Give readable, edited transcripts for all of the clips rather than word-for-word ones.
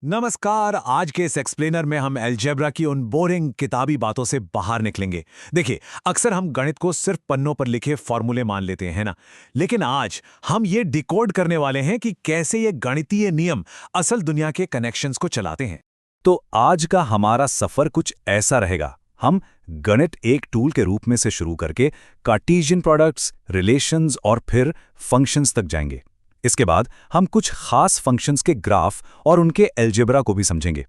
नमस्कार। आज के इस एक्सप्लेनर में हम अलजेब्रा की उन बोरिंग किताबी बातों से बाहर निकलेंगे। देखिए, अक्सर हम गणित को सिर्फ पन्नों पर लिखे फॉर्मूले मान लेते हैं ना, लेकिन आज हम ये डिकोड करने वाले हैं कि कैसे ये गणितीय नियम असल दुनिया के कनेक्शंस को चलाते हैं। तो आज का हमारा सफर कुछ ऐसा रहेगा। हम गणित एक टूल के रूप में से शुरू करके कार्टेशियन प्रोडक्ट्स, रिलेशंस और फिर फंक्शंस तक जाएंगे। इसके बाद हम कुछ खास फंक्शंस के ग्राफ और उनके अलजेब्रा को भी समझेंगे,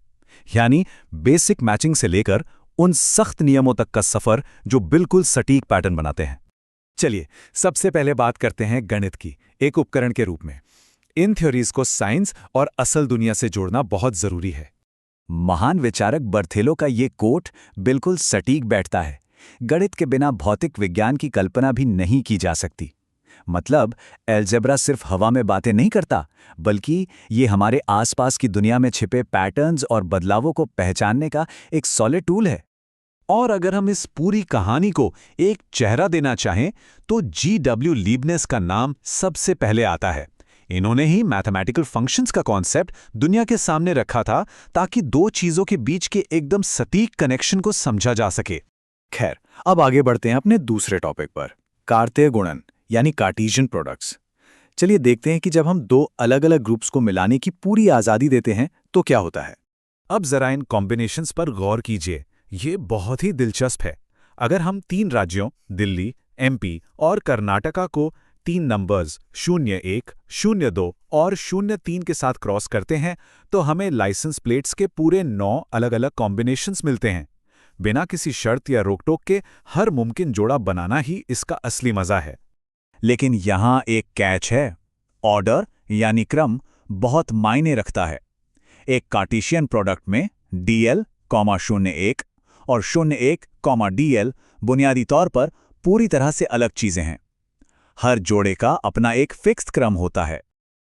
यानी बेसिक मैचिंग से लेकर उन सख्त नियमों तक का सफर जो बिल्कुल सटीक पैटर्न बनाते हैं। चलिए, सबसे पहले बात करते हैं गणित की एक उपकरण के रूप में। इन थ्योरीज को साइंस और असल दुनिया से जोड़ना बहुत जरूरी है। महान विचारक बर्थेलो का ये कोट बिल्कुल सटीक बैठता है। गणित के बिना भौतिक विज्ञान की कल्पना भी नहीं की जा सकती। मतलब अलजेब्रा सिर्फ हवा में बातें नहीं करता, बल्कि ये हमारे आसपास की दुनिया में छिपे पैटर्न्स और बदलावों को पहचानने का एक सॉलिड टूल है। और अगर हम इस पूरी कहानी को एक चेहरा देना चाहें तो G.W. लीबनिज का नाम सबसे पहले आता है। इन्होंने ही मैथमेटिकल फंक्शंस का कॉन्सेप्ट दुनिया के सामने रखा था ताकि दो चीजों के बीच के एकदम सटीक कनेक्शन को समझा जा सके। खैर, अब आगे बढ़ते हैं अपने दूसरे टॉपिक पर, कार्तीय गुणन यानी कार्टेशियन प्रोडक्ट्स। चलिए देखते हैं कि जब हम दो अलग अलग ग्रुप्स को मिलाने की पूरी आज़ादी देते हैं तो क्या होता है। अब जरा इन कॉम्बिनेशंस पर गौर कीजिए, ये बहुत ही दिलचस्प है। अगर हम तीन राज्यों दिल्ली, MP और कर्नाटका को तीन नंबर्स 01, 02 और 03 के साथ क्रॉस करते हैं तो हमें लाइसेंस प्लेट्स के पूरे 9 अलग अलग कॉम्बिनेशंस मिलते हैं। बिना किसी शर्त या रोकटोक के हर मुमकिन जोड़ा बनाना ही इसका असली मजा है। लेकिन यहाँ एक कैच है। ऑर्डर यानी क्रम बहुत मायने रखता है। एक कार्टेशियन प्रोडक्ट में DL, 01 और 01, DL बुनियादी तौर पर पूरी तरह से अलग चीजें हैं। हर जोड़े का अपना एक फिक्स्ड क्रम होता है।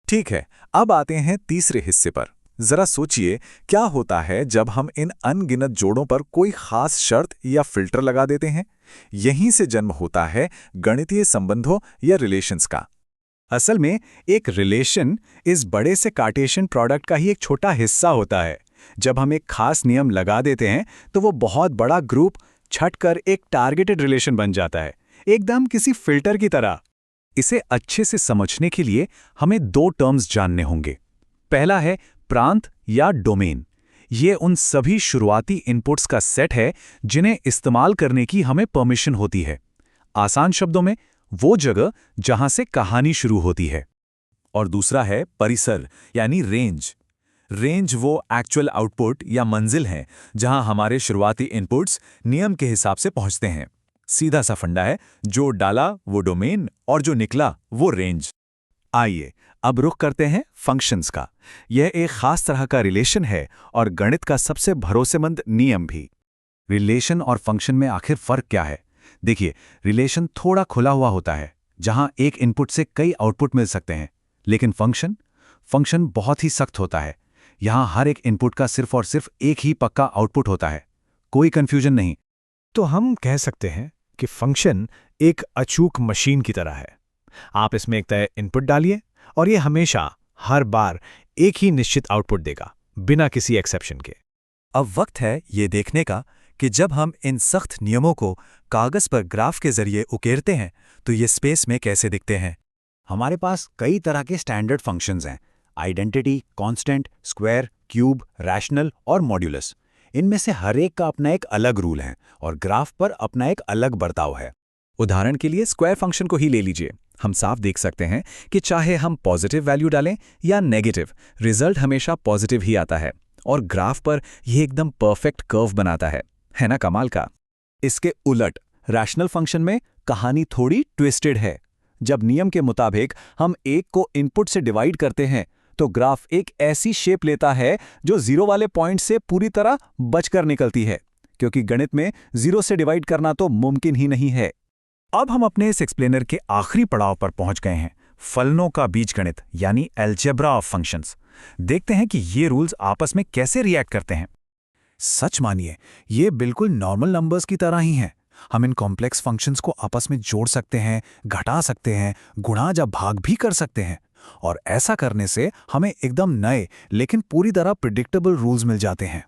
ठीक है, अब आते हैं तीसरे हिस्से पर। जरा सोचिए, क्या होता है जब हम इन अनगिनत जोड़ों पर कोई खास शर्त या फिल्टर लगा देते हैं। यहीं से जन्म होता है गणितीय संबंधों या रिलेशंस का। असल में एक रिलेशन इस बड़े से कार्टेशियन प्रोडक्ट का ही एक छोटा हिस्सा होता है। जब हम एक खास नियम लगा देते हैं तो वो बहुत बड़ा ग्रुप छटकर एक टारगेटेड रिलेशन बन जाता है, एकदम किसी फिल्टर की तरह। इसे अच्छे से समझने के लिए हमें दो टर्म्स जानने होंगे। पहला है प्रांत या डोमेन। ये उन सभी शुरुआती इनपुट्स का सेट है जिन्हें इस्तेमाल करने की हमें परमिशन होती है। आसान शब्दों में, वो जगह जहां से कहानी शुरू होती है। और दूसरा है परिसर यानी रेंज। रेंज वो एक्चुअल आउटपुट या मंजिल है जहां हमारे शुरुआती इनपुट्स नियम के हिसाब से पहुंचते हैं। सीधा सा फंडा है, जो डाला वो डोमेन और जो निकला वो रेंज। आइए अब रुख करते हैं फंक्शंस का। यह एक खास तरह का रिलेशन है और गणित का सबसे भरोसेमंद नियम भी। रिलेशन और फंक्शन में आखिर फर्क क्या है? देखिए, रिलेशन थोड़ा खुला हुआ होता है, जहां एक इनपुट से कई आउटपुट मिल सकते हैं। लेकिन फंक्शन बहुत ही सख्त होता है। यहां हर एक इनपुट का सिर्फ और सिर्फ एक ही पक्का आउटपुट होता है, कोई कंफ्यूजन नहीं। तो हम कह सकते हैं कि फंक्शन एक अचूक मशीन की तरह है। आप इसमें एक तय इनपुट डालिए और ये हमेशा हर बार एक ही निश्चित आउटपुट देगा, बिना किसी एक्सेप्शन के। अब वक्त है ये देखने का कि जब हम इन सख्त नियमों को कागज पर ग्राफ के जरिए उकेरते हैं तो ये स्पेस में कैसे दिखते हैं। हमारे पास कई तरह के स्टैंडर्ड फंक्शंस हैं: identity, constant, square, cube, rational और मॉड्यूलस। इनमें से हर एक का अपना एक अलग रूल है और ग्राफ पर अपना एक अलग बर्ताव है। उदाहरण के लिए स्क्वायर फंक्शन को ही ले लीजिए। हम साफ देख सकते हैं कि चाहे हम पॉजिटिव वैल्यू डालें या नेगेटिव, रिजल्ट हमेशा पॉजिटिव ही आता है और ग्राफ पर यह एकदम परफेक्ट कर्व बनाता है ना कमाल का। इसके उलट रैशनल फंक्शन में कहानी थोड़ी ट्विस्टेड है। जब नियम के मुताबिक हम एक को इनपुट से डिवाइड करते हैं तो ग्राफ एक ऐसी शेप लेता है जो जीरो वाले पॉइंट से पूरी तरह बचकर निकलती है, क्योंकि गणित में जीरो से डिवाइड करना तो मुमकिन ही नहीं है। अब हम अपने इस एक्सप्लेनर के आखिरी पड़ाव पर पहुंच गए हैं, फलनों का बीजगणित यानी अलजेब्रा ऑफ फंक्शंस। देखते हैं कि ये रूल्स आपस में कैसे रिएक्ट करते हैं। सच मानिए, ये बिल्कुल नॉर्मल नंबर्स की तरह ही हैं। हम इन कॉम्प्लेक्स फंक्शंस को आपस में जोड़ सकते हैं, घटा सकते हैं, गुणा या भाग भी कर सकते हैं। और ऐसा करने से हमें एकदम नए लेकिन पूरी तरह प्रिडिक्टेबल रूल्स मिल जाते हैं।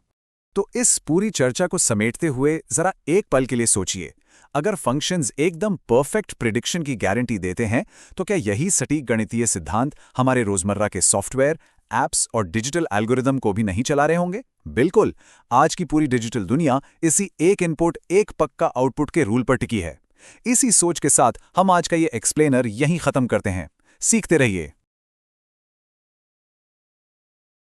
तो इस पूरी चर्चा को समेटते हुए जरा एक पल के लिए सोचिए, अगर फंक्शंस एकदम परफेक्ट प्रिडिक्शन की गारंटी देते हैं तो क्या यही सटीक गणितीय सिद्धांत हमारे रोजमर्रा के सॉफ्टवेयर, एप्स और डिजिटल एल्गोरिदम को भी नहीं चला रहे होंगे? बिल्कुल, आज की पूरी डिजिटल दुनिया इसी एक इनपुट एक पक्का आउटपुट के रूल पर टिकी है। इसी सोच के साथ हम आज का ये एक्सप्लेनर यहीं खत्म करते हैं। सीखते रहिए।